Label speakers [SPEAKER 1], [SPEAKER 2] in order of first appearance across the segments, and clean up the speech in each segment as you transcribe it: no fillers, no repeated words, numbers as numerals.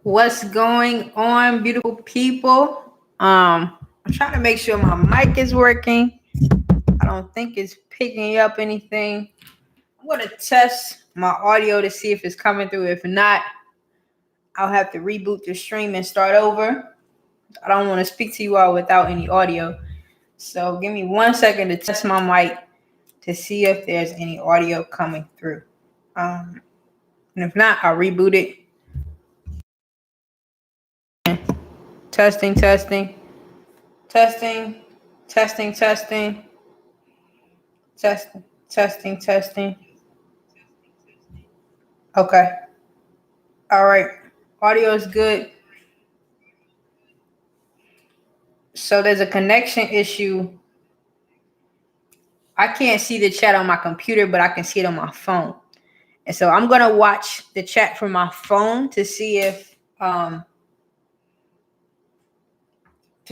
[SPEAKER 1] What's going on, beautiful people? I'm trying to make sure my mic is working. I don't think it's picking up anything. I'm gonna test my audio to see if it's coming through. If not, I'll have to reboot the stream and start over. I don't want to speak to you all without any audio. So give me 1 second to test my mic to see if there's any audio coming through. And if not, I'll reboot it. Testing, testing, testing, testing, testing, testing, testing, testing. Okay. All right. Audio is good. So there's a connection issue. I can't see the chat on my computer, but I can see it on my phone. And so I'm gonna watch the chat from my phone to see if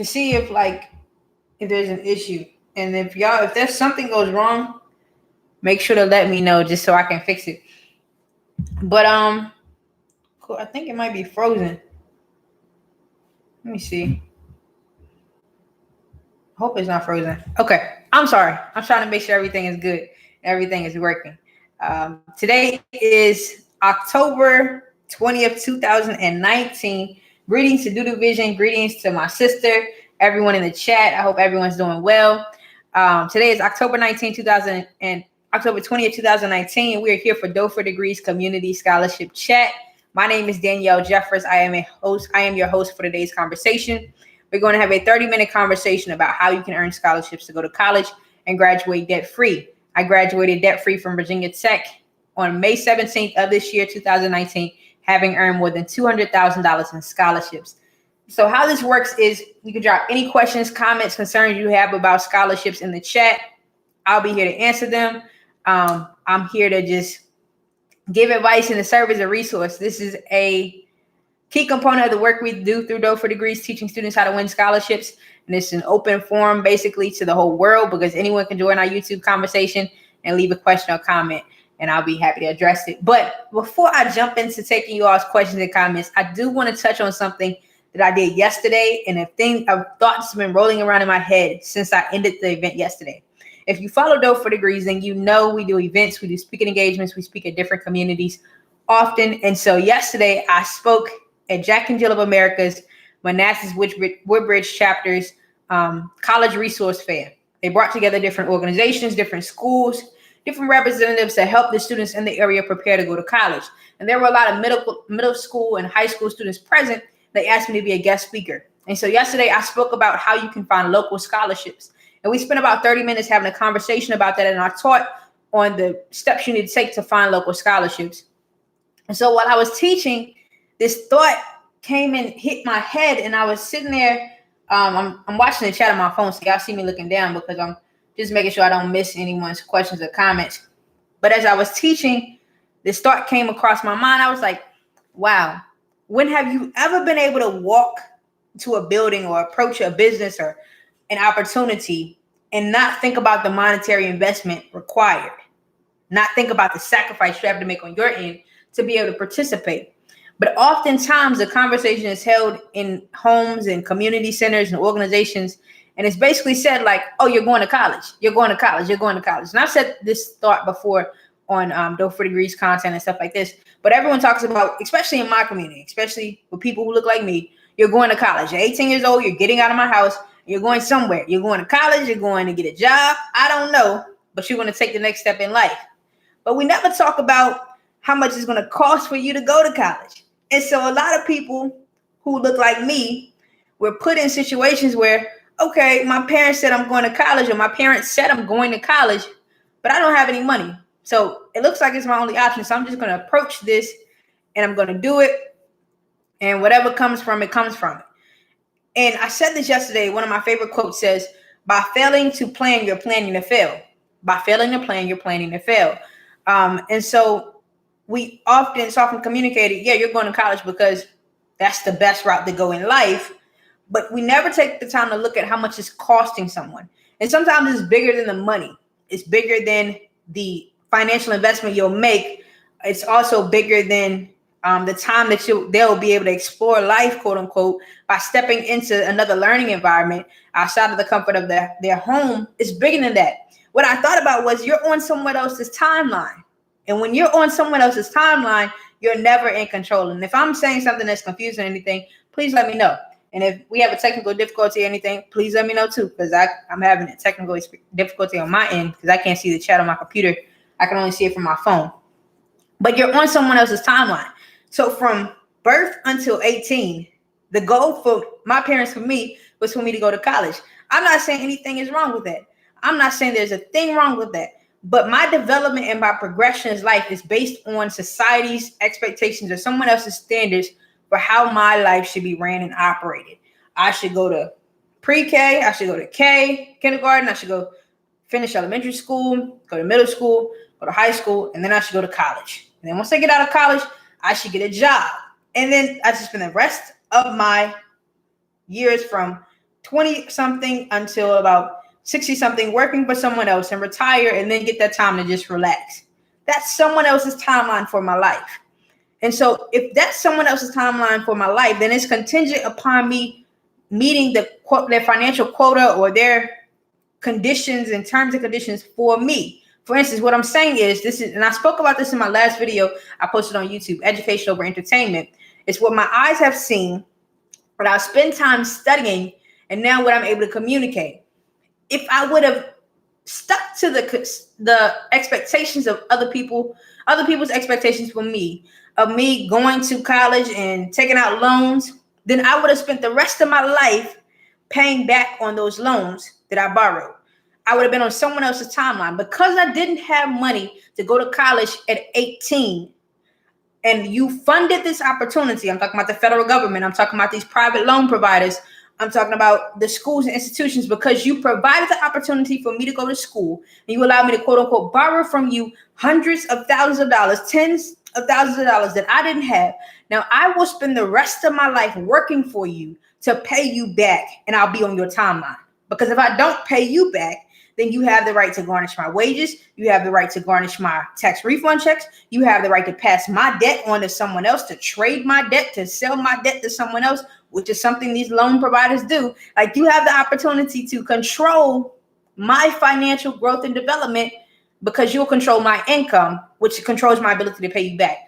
[SPEAKER 1] if there's an issue. And if there's something goes wrong, make sure to let me know just so I can fix it. But cool. I think it might be frozen. Let me see. Hope it's not frozen. Okay. I'm sorry. I'm trying to make sure everything is good. Everything is working. Today is October 20th, 2019. Greetings to Do Vision. Greetings to my sister, everyone in the chat. I hope everyone's doing well. Today is October 19th, October 20th, 2019. And we are here for Doe for Degrees Community Scholarship Chat. My name is Danielle Jeffers. I am your host for today's conversation. We're going to have a 30-minute conversation about how you can earn scholarships to go to college and graduate debt-free. I graduated debt-free from Virginia Tech on May 17th of this year, 2019, having earned more than $200,000 in scholarships. So how this works is you can drop any questions, comments, concerns you have about scholarships in the chat. I'll be here to answer them. I'm here to just give advice and to serve as a resource. This is a key component of the work we do through Doe for Degrees, teaching students how to win scholarships. And it's an open forum basically to the whole world because anyone can join our YouTube conversation and leave a question or comment, and I'll be happy to address it. But before I jump into taking you all's questions and comments, I do want to touch on something that I did yesterday and a thought that's been rolling around in my head since I ended the event yesterday. If you follow Doe for Degrees, then you know we do events, we do speaking engagements, we speak at different communities often. And so yesterday I spoke at Jack and Jill of America's Manassas Woodbridge chapter's college resource fair. They brought together different organizations, different schools, different representatives to help the students in the area prepare to go to college. And there were a lot of middle school and high school students present. They asked me to be a guest speaker. And so yesterday I spoke about how you can find local scholarships. And we spent about 30 minutes having a conversation about that. And I taught on the steps you need to take to find local scholarships. And so while I was teaching, this thought came and hit my head, and I was sitting there. I'm watching the chat on my phone, so y'all see me looking down because I'm just making sure I don't miss anyone's questions or comments. But as I was teaching, this thought came across my mind. I was like, wow, when have you ever been able to walk to a building or approach a business or an opportunity and not think about the monetary investment required, not think about the sacrifice you have to make on your end to be able to participate? But oftentimes the conversation is held in homes and community centers and organizations. And it's basically said like, oh, you're going to college. You're going to college. You're going to college. And I've said this thought before on Doe for Degrees content and stuff like this. But everyone talks about, especially in my community, especially with people who look like me, you're going to college. You're 18 years old. You're getting out of my house. You're going somewhere. You're going to college. You're going to get a job. I don't know. But you're going to take the next step in life. But we never talk about how much it's going to cost for you to go to college. And so a lot of people who look like me were put in situations where, okay, my parents said I'm going to college, or my parents said I'm going to college, but I don't have any money. So it looks like it's my only option. So I'm just going to approach this and I'm going to do it. And whatever comes from it, comes from it. And I said this yesterday. One of my favorite quotes says, by failing to plan, you're planning to fail. By failing to plan, you're planning to fail. And so it's often communicated, yeah, you're going to college because that's the best route to go in life. But we never take the time to look at how much it's costing someone. And sometimes it's bigger than the money. It's bigger than the financial investment you'll make. It's also bigger than the time that they'll be able to explore life, quote unquote, by stepping into another learning environment outside of the comfort of their home is bigger than that. What I thought about was you're on someone else's timeline. And when you're on someone else's timeline, you're never in control. And if I'm saying something that's confusing or anything, please let me know. And if we have a technical difficulty or anything, please let me know too, because I'm having a technical difficulty on my end because I can't see the chat on my computer. I can only see it from my phone. But you're on someone else's timeline. So from birth until 18, the goal for my parents, for me, was for me to go to college. I'm not saying anything is wrong with that. I'm not saying there's a thing wrong with that. But my development and my progression in life is based on society's expectations or someone else's standards for how my life should be ran and operated. I should go to pre-K. I should go to kindergarten. I should go finish elementary school, go to middle school, go to high school, and then I should go to college. And then once I get out of college, I should get a job. And then I should spend the rest of my years from 20-something until about 60-something working for someone else and retire and then get that time to just relax. That's someone else's timeline for my life. And so if that's someone else's timeline for my life, then it's contingent upon me meeting their financial quota or their conditions and terms and conditions for me. For instance, what I'm saying is and I spoke about this in my last video I posted on YouTube, Education Over Entertainment. It's what my eyes have seen, what I spend time studying, and now what I'm able to communicate. If I would have stuck to the expectations of other people's expectations for me, of me going to college and taking out loans, then I would have spent the rest of my life paying back on those loans that I borrowed. I would have been on someone else's timeline. Because I didn't have money to go to college at 18, and you funded this opportunity. I'm talking about the federal government. I'm talking about these private loan providers. I'm talking about the schools and institutions, because you provided the opportunity for me to go to school, and you allowed me to, quote unquote, borrow from you hundreds of thousands of dollars, tens of thousands of dollars that I didn't have. Now I will spend the rest of my life working for you to pay you back, and I'll be on your timeline. Because if I don't pay you back, then you have the right to garnish my wages. You have the right to garnish my tax refund checks. You have the right to pass my debt on to someone else, to trade my debt, to sell my debt to someone else, which is something these loan providers do. Like, you have the opportunity to control my financial growth and development, because you'll control my income, which controls my ability to pay you back.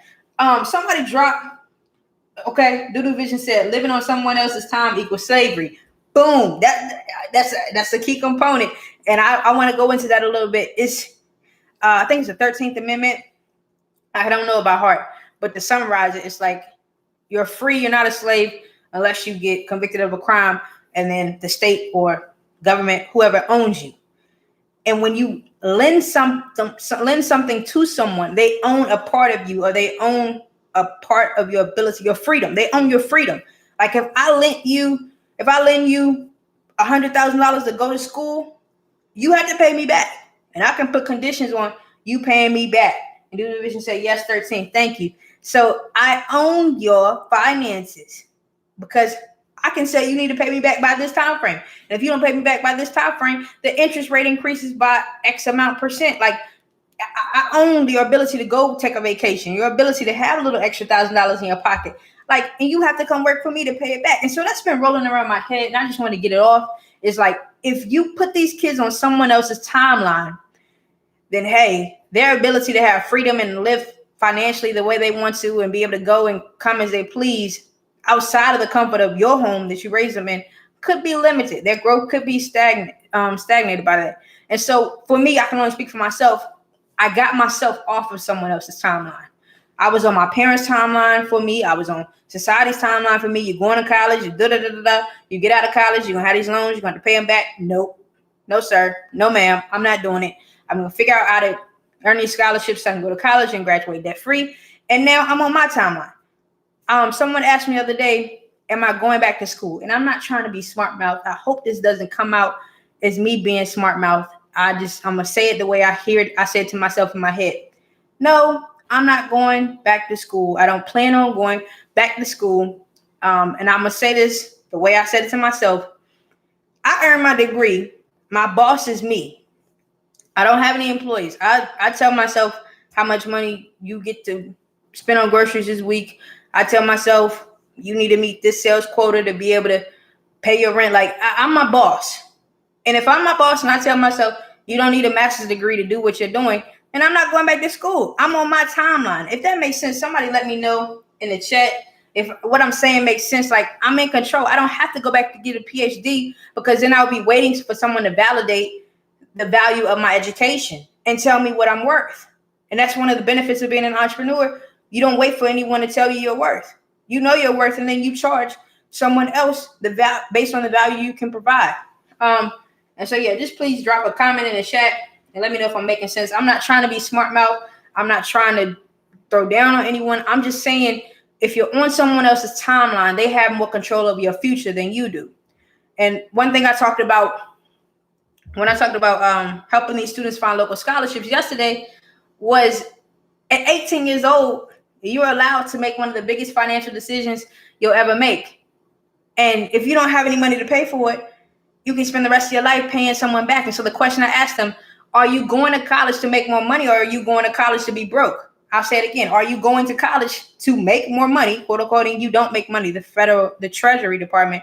[SPEAKER 1] Somebody dropped, okay, Doodoo Vision said, living on someone else's time equals slavery. Boom. That's a key component. And I want to go into that a little bit. I think it's the 13th Amendment. I don't know about heart, but to summarize it, it's like, you're free, you're not a slave, unless you get convicted of a crime, and then the state or government, whoever owns you. And when you lend something to someone, they own a part of you, or they own a part of your ability, your freedom. They own your freedom. Like, if I lend you $100,000 to go to school, you have to pay me back. And I can put conditions on you paying me back. And the division say, yes, 13, thank you. So I own your finances, because I can say you need to pay me back by this time frame. And if you don't pay me back by this time frame, the interest rate increases by X amount %. Like, I own your ability to go take a vacation, your ability to have a little extra $1,000 in your pocket. Like, and you have to come work for me to pay it back. And so that's been rolling around my head, and I just want to get it off. It's like, if you put these kids on someone else's timeline, then hey, their ability to have freedom and live financially the way they want to, and be able to go and come as they please outside of the comfort of your home that you raised them in, could be limited. Their growth could be stagnated by that. And so for me, I can only speak for myself. I got myself off of someone else's timeline. I was on my parents' timeline for me. I was on society's timeline for me. You're going to college, you get out of college, you're going to have these loans, you're going to pay them back. Nope. No, sir. No, ma'am. I'm not doing it. I'm going to figure out how to earn these scholarships so I can go to college and graduate debt free. And now I'm on my timeline. Someone asked me the other day, am I going back to school? And I'm not trying to be smart mouth. I hope this doesn't come out as me being smart mouth. I'm going to say it the way I hear it. I say it to myself in my head. No, I'm not going back to school. I don't plan on going back to school. And I'm going to say this the way I said it to myself. I earned my degree. My boss is me. I don't have any employees. I tell myself how much money you get to spend on groceries this week. I tell myself, you need to meet this sales quota to be able to pay your rent. Like, I'm my boss. And if I'm my boss and I tell myself, you don't need a master's degree to do what you're doing, and I'm not going back to school. I'm on my timeline. If that makes sense, somebody let me know in the chat if what I'm saying makes sense. Like, I'm in control. I don't have to go back to get a PhD, because then I'll be waiting for someone to validate the value of my education and tell me what I'm worth. And that's one of the benefits of being an entrepreneur. You don't wait for anyone to tell you your worth. You know your worth, and then you charge someone else based on the value you can provide. And so, yeah, just please drop a comment in the chat and let me know if I'm making sense. I'm not trying to be smart mouth. I'm not trying to throw down on anyone. I'm just saying, if you're on someone else's timeline, they have more control over your future than you do. And one thing I talked about when I talked about helping these students find local scholarships yesterday was, at 18 years old, you're allowed to make one of the biggest financial decisions you'll ever make. And if you don't have any money to pay for it, you can spend the rest of your life paying someone back. And so the question I asked them, are you going to college to make more money, or are you going to college to be broke? I'll say it again. Are you going to college to make more money, quote unquote, and you don't make money? The Treasury Department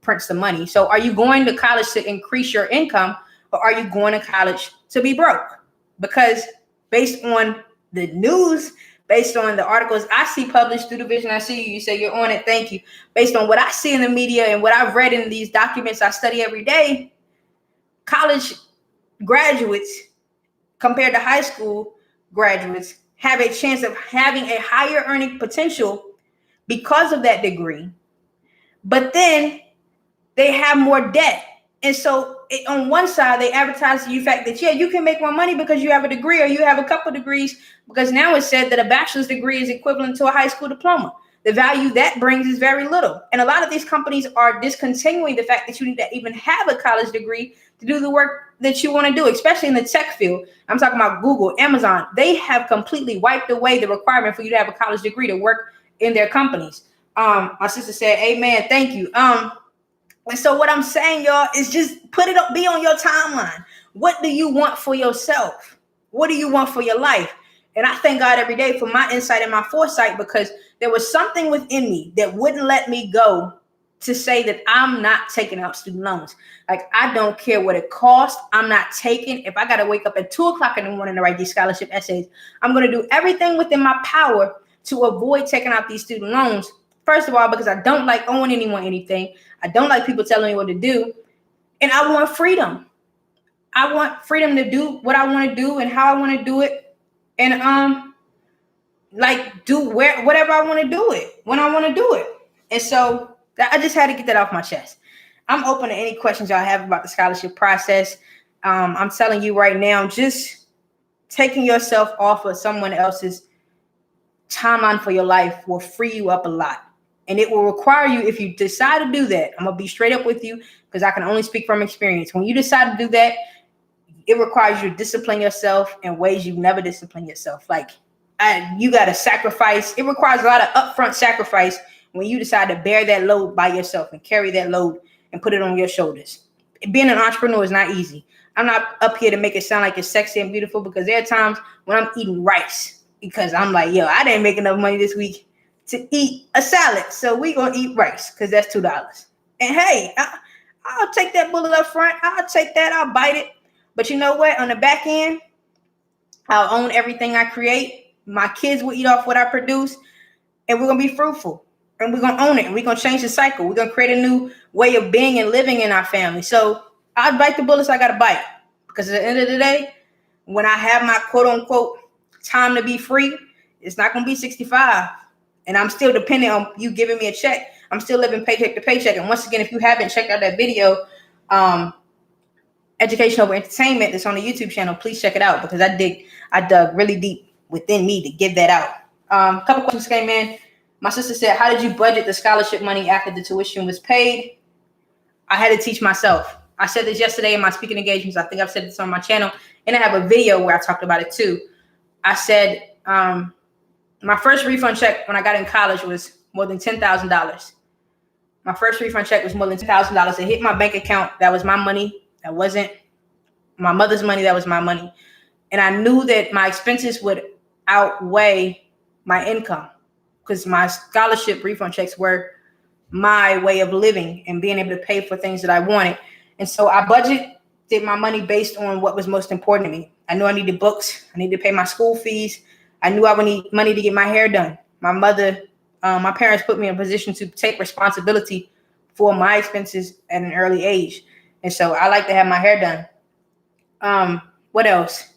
[SPEAKER 1] prints the money. So are you going to college to increase your income, or are you going to college to be broke? Because based on the news, based on the articles I see published through the Vision I See You say you're on it, thank you. Based on what I see in the media and what I've read in these documents I study every day, college graduates compared to high school graduates have a chance of having a higher earning potential because of that degree. But then they have more debt. And so on one side, they advertise the fact that, yeah, you can make more money because you have a degree, or you have a couple degrees, because now it's said that a bachelor's degree is equivalent to a high school diploma. The value that brings is very little. And a lot of these companies are discontinuing the fact that you need to even have a college degree to do the work that you want to do, especially in the tech field. I'm talking about Google, Amazon. They have completely wiped away the requirement for you to have a college degree to work in their companies. My sister said, amen, thank you. And so what I'm saying, y'all, is just put it up, be on your timeline. What do you want for yourself? What do you want for your life? And I thank God every day for my insight and my foresight, because there was something within me that wouldn't let me go to say that I'm not taking out student loans. Like, I don't care what it costs. I'm not taking. If I got to wake up at 2:00 in the morning to write these scholarship essays, I'm going to do everything within my power to avoid taking out these student loans. First of all, because I don't like owing anyone anything. I don't like people telling me what to do. And I want freedom. I want freedom to do what I want to do and how I want to do it. And do whatever I want to do it, when I want to do it. And so I just had to get that off my chest. I'm open to any questions y'all have about the scholarship process. I'm telling you right now, just taking yourself off of someone else's timeline for your life will free you up a lot. And it will require you, if you decide to do that, I'm going to be straight up with you, because I can only speak from experience. When you decide to do that, it requires you to discipline yourself in ways you've never disciplined yourself. Like, you got to sacrifice. It requires a lot of upfront sacrifice when you decide to bear that load by yourself and carry that load and put it on your shoulders. Being an entrepreneur is not easy. I'm not up here to make it sound like it's sexy and beautiful, because there are times when I'm eating rice because I'm like, yo, I didn't make enough money this week to eat a salad, so we gonna eat rice because that's $2. And hey, I'll take that bullet up front. I'll take that. I'll bite it. But you know what? On the back end, I'll own everything I create. My kids will eat off what I produce, and we're gonna be fruitful, and we're gonna own it, and we're gonna change the cycle. We're gonna create a new way of being and living in our family. So I'll bite the bullets I gotta bite, because at the end of the day, when I have my quote unquote time to be free, it's not gonna be 65. And I'm still dependent on you giving me a check. I'm still living paycheck to paycheck. And once again, if you haven't checked out that video, Education Over Entertainment, that's on the YouTube channel, please check it out, because I dug really deep within me to give that out. A couple questions came in. My sister said, how did you budget the scholarship money after the tuition was paid? I had to teach myself. I said this yesterday in my speaking engagements. I think I've said this on my channel, and I have a video where I talked about it too. I said, my first refund check when I got in college was more than $10,000. My first refund check was more than $10,000. It hit my bank account. That was my money. That wasn't my mother's money. That was my money. And I knew that my expenses would outweigh my income, because my scholarship refund checks were my way of living and being able to pay for things that I wanted. And so I budgeted my money based on what was most important to me. I knew I needed books. I needed to pay my school fees. I knew I would need money to get my hair done. My parents put me in a position to take responsibility for my expenses at an early age. And so I like to have my hair done. What else?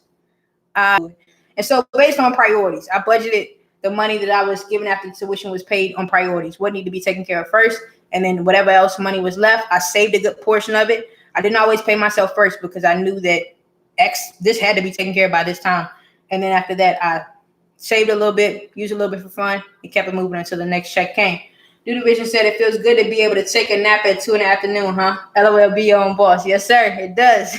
[SPEAKER 1] And so based on priorities, I budgeted the money that I was given after tuition was paid on priorities, what needed to be taken care of first, and then whatever else money was left, I saved a good portion of it. I didn't always pay myself first because I knew that this had to be taken care of by this time. And then after that, I saved a little bit, used a little bit for fun, and kept it moving until the next check came. Duty Vision said it feels good to be able to take a nap at 2 in the afternoon, huh? LOL, be your own boss. Yes, sir, it does.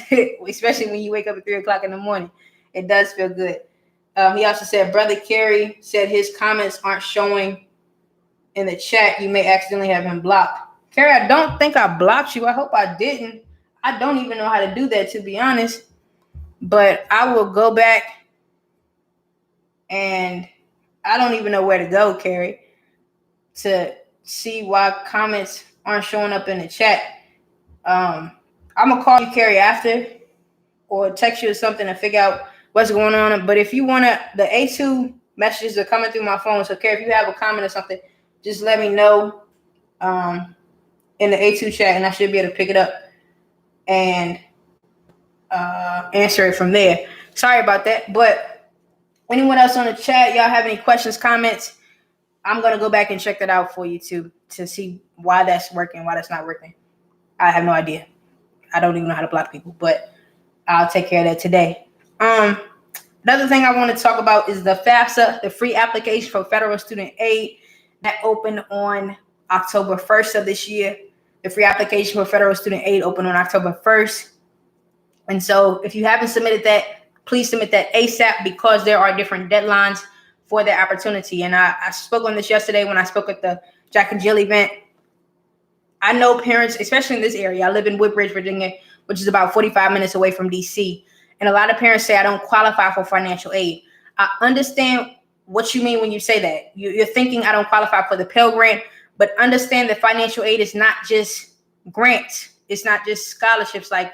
[SPEAKER 1] Especially when you wake up at 3 o'clock in the morning. It does feel good. He also said, Brother Kerry said his comments aren't showing in the chat. You may accidentally have him blocked. Kerry, I don't think I blocked you. I hope I didn't. I don't even know how to do that, to be honest. But I will go back, and I don't even know where to go, Kerry, to see why comments aren't showing up in the chat. I'm going to call you, Kerry, after, or text you or something to figure out what's going on. But if you want to, the A2 messages are coming through my phone. So, Kerry, if you have a comment or something, just let me know in the A2 chat, and I should be able to pick it up and answer it from there. Sorry about that. But anyone else on the chat, y'all have any questions, comments? I'm going to go back and check that out for you too, to see why that's working, why that's not working. I have no idea. I don't even know how to block people, but I'll take care of that today. Another thing I want to talk about is the FAFSA, the free application for federal student aid, that opened on October 1st of this year. The free application for federal student aid opened on October 1st. And so if you haven't submitted that, please submit that ASAP, because there are different deadlines for that opportunity. And I spoke on this yesterday when I spoke at the Jack and Jill event. I know parents, especially in this area. I live in Woodbridge, Virginia, which is about 45 minutes away from DC. And a lot of parents say I don't qualify for financial aid. I understand what you mean when you say that. You're thinking I don't qualify for the Pell Grant, but understand that financial aid is not just grants. It's not just scholarships. Like,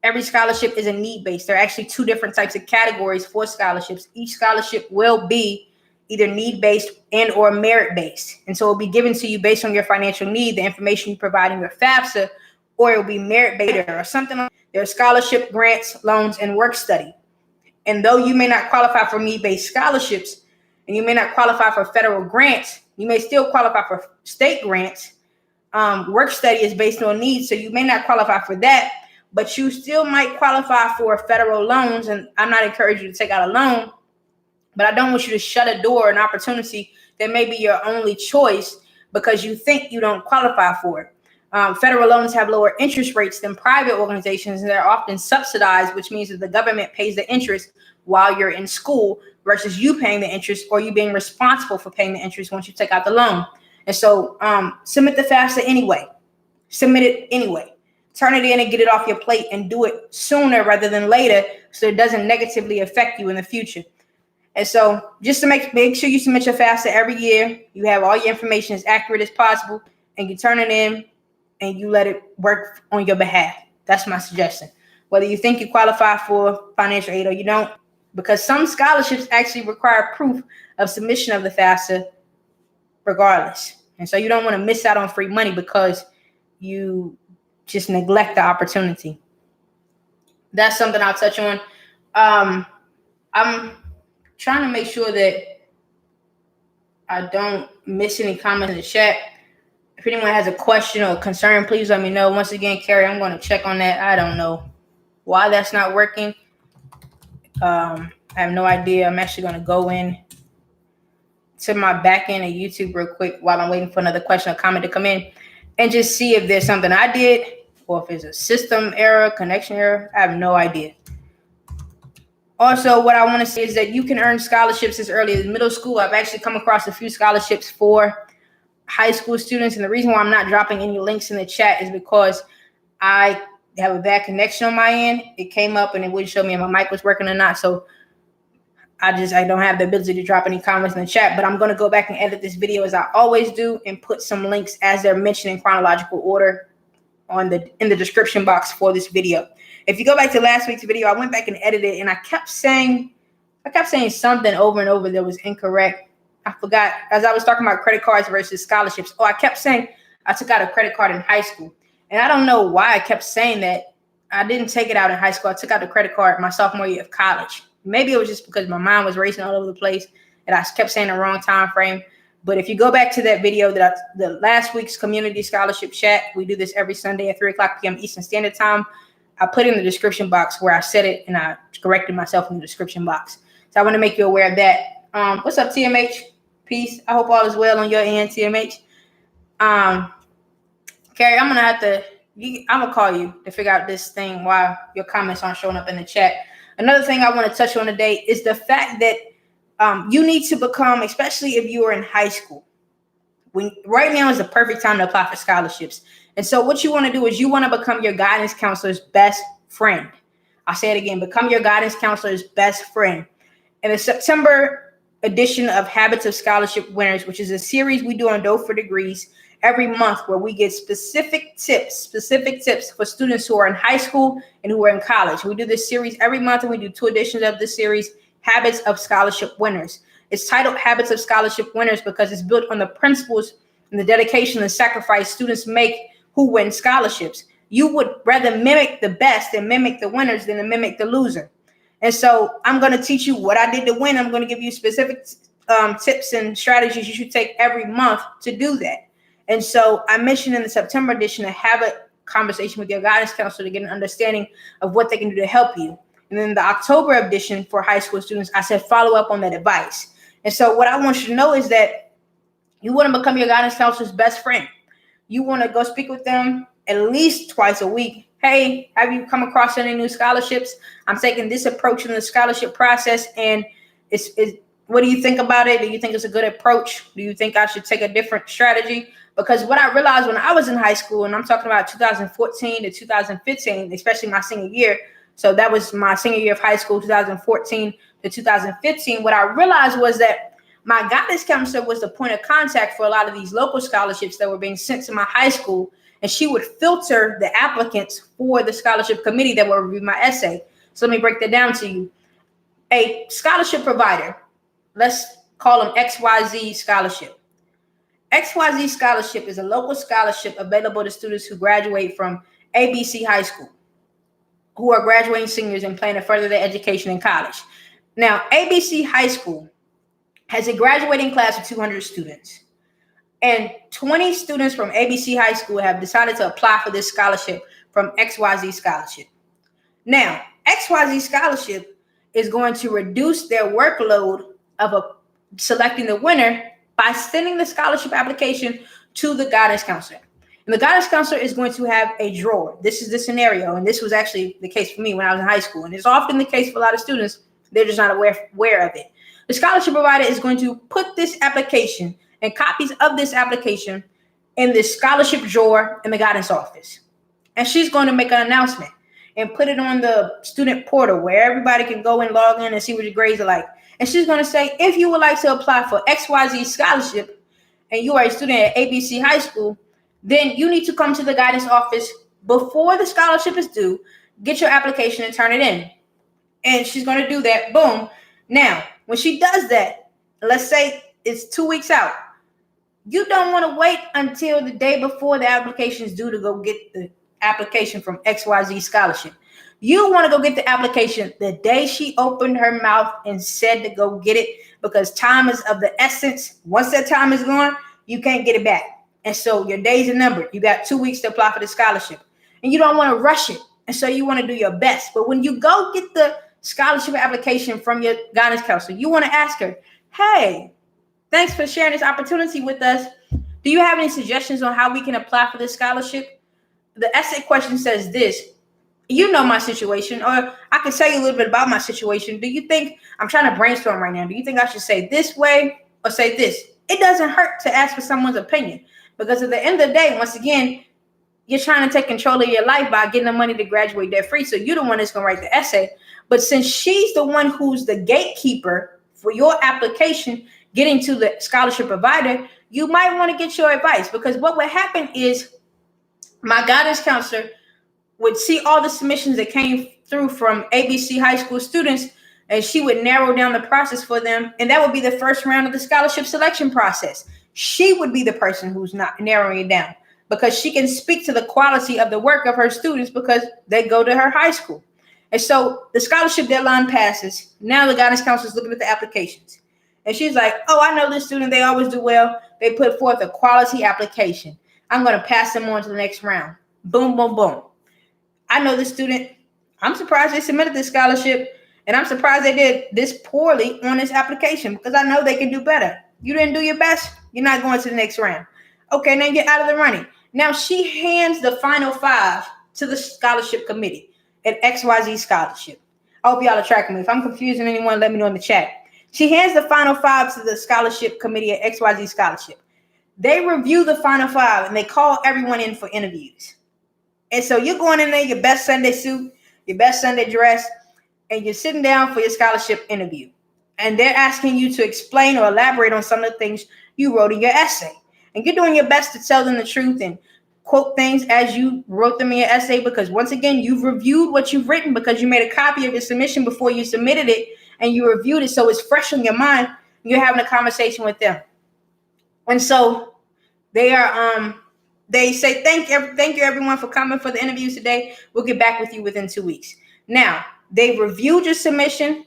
[SPEAKER 1] every scholarship is a need-based. There are actually two different types of categories for scholarships. Each scholarship will be either need-based and or merit-based. And so it will be given to you based on your financial need, the information you provide in your FAFSA, or it will be merit-based or something like that. There are scholarship, grants, loans, and work study. And though you may not qualify for need-based scholarships, and you may not qualify for federal grants, you may still qualify for state grants. Work study is based on needs, so you may not qualify for that, but you still might qualify for federal loans. And I'm not encouraging you to take out a loan, but I don't want you to shut a door, an opportunity that may be your only choice because you think you don't qualify for it. Federal loans have lower interest rates than private organizations, and they're often subsidized, which means that the government pays the interest while you're in school versus you paying the interest, or you being responsible for paying the interest once you take out the loan. And so submit the FAFSA anyway. Submit it anyway. Turn it in and get it off your plate, and do it sooner rather than later so it doesn't negatively affect you in the future. And so just to make sure you submit your FAFSA every year, you have all your information as accurate as possible, and you turn it in and you let it work on your behalf. That's my suggestion. Whether you think you qualify for financial aid or you don't, because some scholarships actually require proof of submission of the FAFSA regardless. And so you don't want to miss out on free money because you just neglect the opportunity. That's something I'll touch on. I'm trying to make sure that I don't miss any comments in the chat. If anyone has a question or concern, please let me know. Once again, Carrie, I'm going to check on that. I don't know why that's not working. I have no idea. I'm actually going to go in to my back end of YouTube real quick while I'm waiting for another question or comment to come in, and just see if there's something I did or if it's a system error, connection error. I have no idea. Also, what I want to say is that you can earn scholarships as early as middle school. I've actually come across a few scholarships for high school students. And the reason why I'm not dropping any links in the chat is because I have a bad connection on my end. It came up and it wouldn't show me if my mic was working or not. So I don't have the ability to drop any comments in the chat, but I'm going to go back and edit this video as I always do and put some links as they're mentioned in chronological order in the description box for this video. If you go back to last week's video, I went back and edited, and I kept saying something over and over that was incorrect. I forgot, as I was talking about credit cards versus scholarships. I kept saying I took out a credit card in high school, and I don't know why I kept saying that. I didn't take it out in high school. I took out the credit card my sophomore year of college. Maybe it was just because my mind was racing all over the place and I kept saying the wrong time frame. But if you go back to that video, the last week's community scholarship chat, we do this every Sunday at 3:00 p.m. Eastern Standard Time. I put in the description box where I said it, and I corrected myself in the description box. So I want to make you aware of that. What's up, TMH? Peace. I hope all is well on your end, TMH. Carrie, I'm gonna call you to figure out this thing while your comments aren't showing up in the chat. Another thing I want to touch on today is the fact that you need to become, especially if you are in high school, right now is the perfect time to apply for scholarships. And so what you want to do is you want to become your guidance counselor's best friend. I'll say it again, become your guidance counselor's best friend. In the September edition of Habits of Scholarship Winners, which is a series we do on Doe for Degrees every month, where we get specific tips for students who are in high school and who are in college. We do this series every month, and we do 2 editions of this series, Habits of Scholarship Winners. It's titled Habits of Scholarship Winners because it's built on the principles and the dedication and sacrifice students make who win scholarships. You would rather mimic the best and mimic the winners than to mimic the loser. And so I'm going to teach you what I did to win. I'm going to give you specific tips and strategies you should take every month to do that. And so I mentioned in the September edition to have a conversation with your guidance counselor to get an understanding of what they can do to help you. And then the October edition for high school students, I said follow up on that advice. And so what I want you to know is that you want to become your guidance counselor's best friend. You want to go speak with them at least twice a week. Hey, have you come across any new scholarships? I'm taking this approach in the scholarship process, and what do you think about it? Do you think it's a good approach? Do you think I should take a different strategy? Because what I realized when I was in high school, and I'm talking about 2014 to 2015, especially my senior year. So that was my senior year of high school, 2014 to 2015. What I realized was that my guidance counselor was the point of contact for a lot of these local scholarships that were being sent to my high school. And she would filter the applicants for the scholarship committee that would review my essay. So let me break that down to you. A scholarship provider, let's call them XYZ Scholarship. XYZ Scholarship is a local scholarship available to students who graduate from ABC High School, who are graduating seniors and plan to further their education in college. Now, ABC High School has a graduating class of 200 students. And 20 students from ABC High School have decided to apply for this scholarship from XYZ Scholarship. Now, XYZ Scholarship is going to reduce their workload of selecting the winner by sending the scholarship application to the guidance counselor. And the guidance counselor is going to have a drawer. This is the scenario, and this was actually the case for me when I was in high school. And it's often the case for a lot of students. They're just not aware of it. The scholarship provider is going to put this application and copies of this application in this scholarship drawer in the guidance office. And she's going to make an announcement and put it on the student portal where everybody can go and log in and see what your grades are like. And she's going to say, if you would like to apply for XYZ Scholarship and you are a student at ABC High School, then you need to come to the guidance office before the scholarship is due, get your application and turn it in. And she's going to do that. Boom. Now, when she does that, let's say it's 2 weeks out. You don't want to wait until the day before the application is due to go get the application from XYZ Scholarship. You want to go get the application the day she opened her mouth and said to go get it, because time is of the essence. Once that time is gone, you can't get it back. And so your days are numbered. You got 2 weeks to apply for the scholarship, and you don't want to rush it. And so you want to do your best. But when you go get the scholarship application from your guidance counselor, you want to ask her, hey, thanks for sharing this opportunity with us. Do you have any suggestions on how we can apply for this scholarship? The essay question says this. You know my situation, or I can tell you a little bit about my situation. Do you think, I'm trying to brainstorm right now, do you think I should say this way or say this? It doesn't hurt to ask for someone's opinion, because at the end of the day, once again, you're trying to take control of your life by getting the money to graduate debt free. So you're the one that's going to write the essay. But since she's the one who's the gatekeeper for your application getting to the scholarship provider, you might want to get your advice, because what would happen is my guidance counselor would see all the submissions that came through from ABC high school students, and she would narrow down the process for them. And that would be the first round of the scholarship selection process. She would be the person who's not narrowing it down, because she can speak to the quality of the work of her students because they go to her high school. And so the scholarship deadline passes. Now the guidance counselor is looking at the applications. And she's like, oh, I know this student. They always do well. They put forth a quality application. I'm going to pass them on to the next round. Boom, boom, boom. I know this student. I'm surprised they submitted this scholarship. And I'm surprised they did this poorly on this application, because I know they can do better. You didn't do your best. You're not going to the next round. Okay, now you're out of the running. Now she hands the final 5 to the scholarship committee at XYZ Scholarship. I hope y'all are tracking me. If I'm confusing anyone, let me know in the chat. She hands the final 5 to the scholarship committee at XYZ Scholarship. They review the final 5 and they call everyone in for interviews. And so you're going in there, your best Sunday suit, your best Sunday dress, and you're sitting down for your scholarship interview. And they're asking you to explain or elaborate on some of the things you wrote in your essay. And you're doing your best to tell them the truth and quote things as you wrote them in your essay, because once again, you've reviewed what you've written, because you made a copy of your submission before you submitted it, and you reviewed it, so it's fresh in your mind. You're having a conversation with them. And so they say, thank you everyone for coming for the interviews today. We'll get back with you within 2 weeks. Now, they reviewed your submission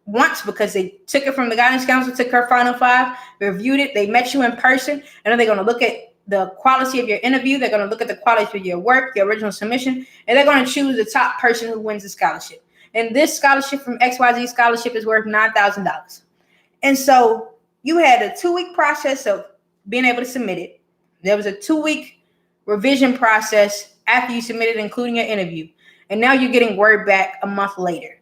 [SPEAKER 1] once, because they took it from the guidance counselor, took her final 5, reviewed it. They met you in person, and then they're going to look at the quality of your interview. They're going to look at the quality of your work, your original submission, and they're going to choose the top person who wins the scholarship. And this scholarship from XYZ Scholarship is worth $9,000. And so you had a 2-week process of being able to submit it. There was a 2-week revision process after you submitted, including your interview. And now you're getting word back a month later.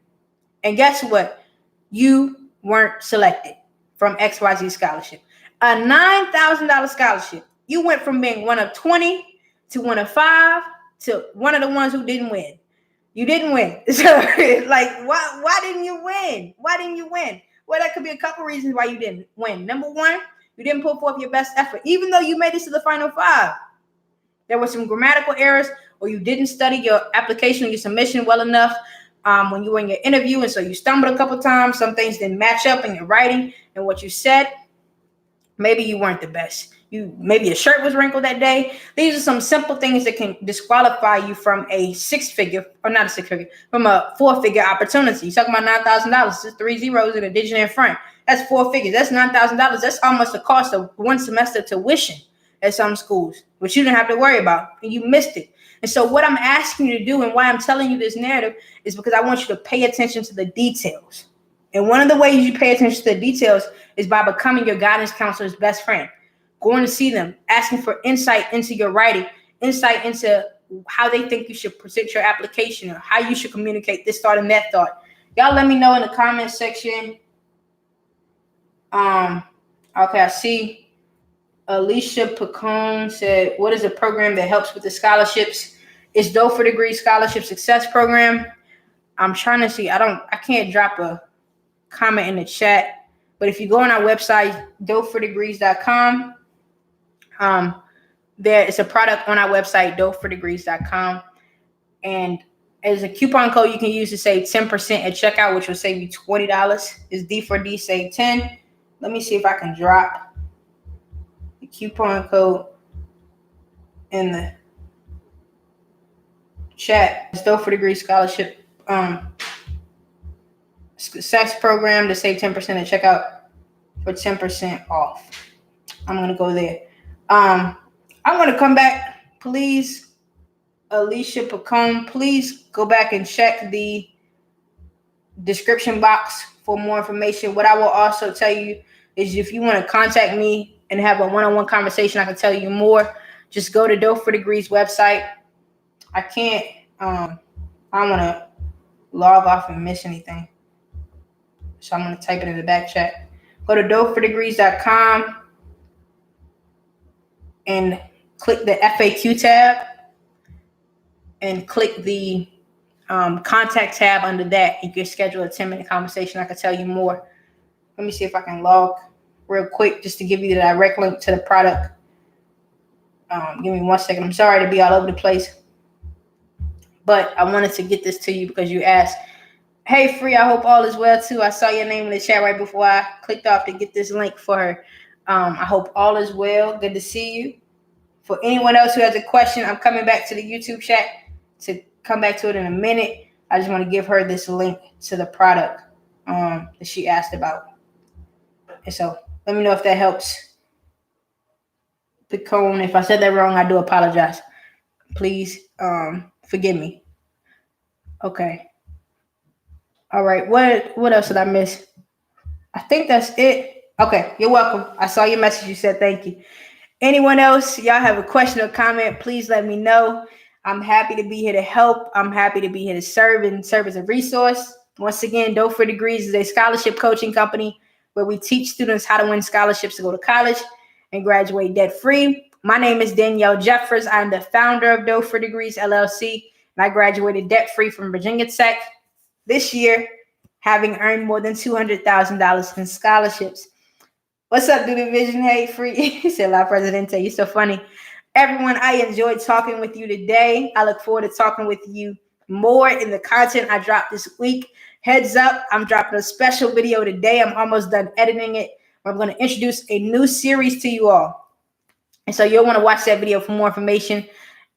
[SPEAKER 1] And guess what? You weren't selected from XYZ Scholarship. A $9,000 scholarship. You went from being one of 20 to one of 5 to one of the ones who didn't win. You didn't win. So, like, why didn't you win? Why didn't you win? Well, that could be a couple reasons why you didn't win. Number one, you didn't put forth your best effort, even though you made it to the final 5. There were some grammatical errors, or you didn't study your application or your submission well enough when you were in your interview, and so you stumbled a couple times. Some things didn't match up in your writing and what you said. Maybe you weren't the best. Maybe your shirt was wrinkled that day. These are some simple things that can disqualify you from a 6-figure, or not a 6-figure, from a 4-figure opportunity. You're talking about $9,000. It's 3 zeros and a digit in front. That's 4 figures. That's $9,000. That's almost the cost of 1 semester tuition at some schools, which you didn't have to worry about, and you missed it. And so what I'm asking you to do, and why I'm telling you this narrative, is because I want you to pay attention to the details. And one of the ways you pay attention to the details is by becoming your guidance counselor's best friend. Going to see them, asking for insight into your writing, insight into how they think you should present your application, or how you should communicate this thought and that thought. Y'all let me know in the comment section. Okay, I see Alicia Pacone said, what is a program that helps with the scholarships? It's Doe for Degree Scholarship Success Program. I'm trying to see. I can't drop a comment in the chat, but if you go on our website, doefordegrees.com, there is a product on our website, doefordegrees.com, and as a coupon code you can use to save 10% at checkout, which will save you $20. Is D4D save 10. Let me see if I can drop the coupon code in the chat. It's Doe for Degree Scholarship Success Program to save 10% at checkout for 10% off. I'm going to go there. I'm going to come back. Please, Alicia Pacone, please go back and check the description box for more information. What I will also tell you is, if you want to contact me and have a one-on-one conversation, I can tell you more. Just go to Doe for Degrees website. I don't want to log off and miss anything, so I'm going to type it in the back chat. Go to doefordegrees.com and click the FAQ tab and click the contact tab under that. You can schedule a 10-minute conversation. I can tell you more. Let me see if I can log real quick just to give you the direct link to the product. Give me 1 second. I'm sorry to be all over the place, but I wanted to get this to you because you asked. Hey, Free, I hope all is well too. I saw your name in the chat right before I clicked off to get this link for her. I hope all is well. Good to see you. For anyone else who has a question, I'm coming back to the YouTube chat to come back to it in a minute. I just want to give her this link to the product that she asked about. And so let me know if that helps. The cone, if I said that wrong, I do apologize. Please forgive me. Okay. All right. What else did I miss? I think that's it. Okay. You're welcome. I saw your message. You said thank you. Anyone else? Y'all have a question or comment? Please let me know. I'm happy to be here to help. I'm happy to be here to serve and serve as a resource. Once again, Dope for Degrees is a scholarship coaching company where we teach students how to win scholarships to go to college and graduate debt-free. My name is Danielle Jeffers. I'm the founder of Dope for Degrees, LLC, and I graduated debt-free from Virginia Tech this year, having earned more than $200,000 in scholarships. What's up, Dude Vision? Hey, Free. He said, La Presidente, you're so funny. Everyone, I enjoyed talking with you today. I look forward to talking with you more in the content I dropped this week. Heads up, I'm dropping a special video today. I'm almost done editing it. I'm going to introduce a new series to you all. And so you'll want to watch that video for more information.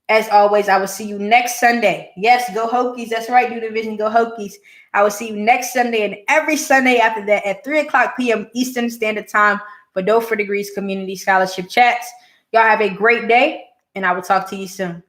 [SPEAKER 1] As always, I will see you next Sunday. Yes, go Hokies. That's right, New Division, go Hokies. I will see you next Sunday and every Sunday after that at 3 o'clock p.m. Eastern Standard Time for Dope for Degrees Community Scholarship Chats. Y'all have a great day, and I will talk to you soon.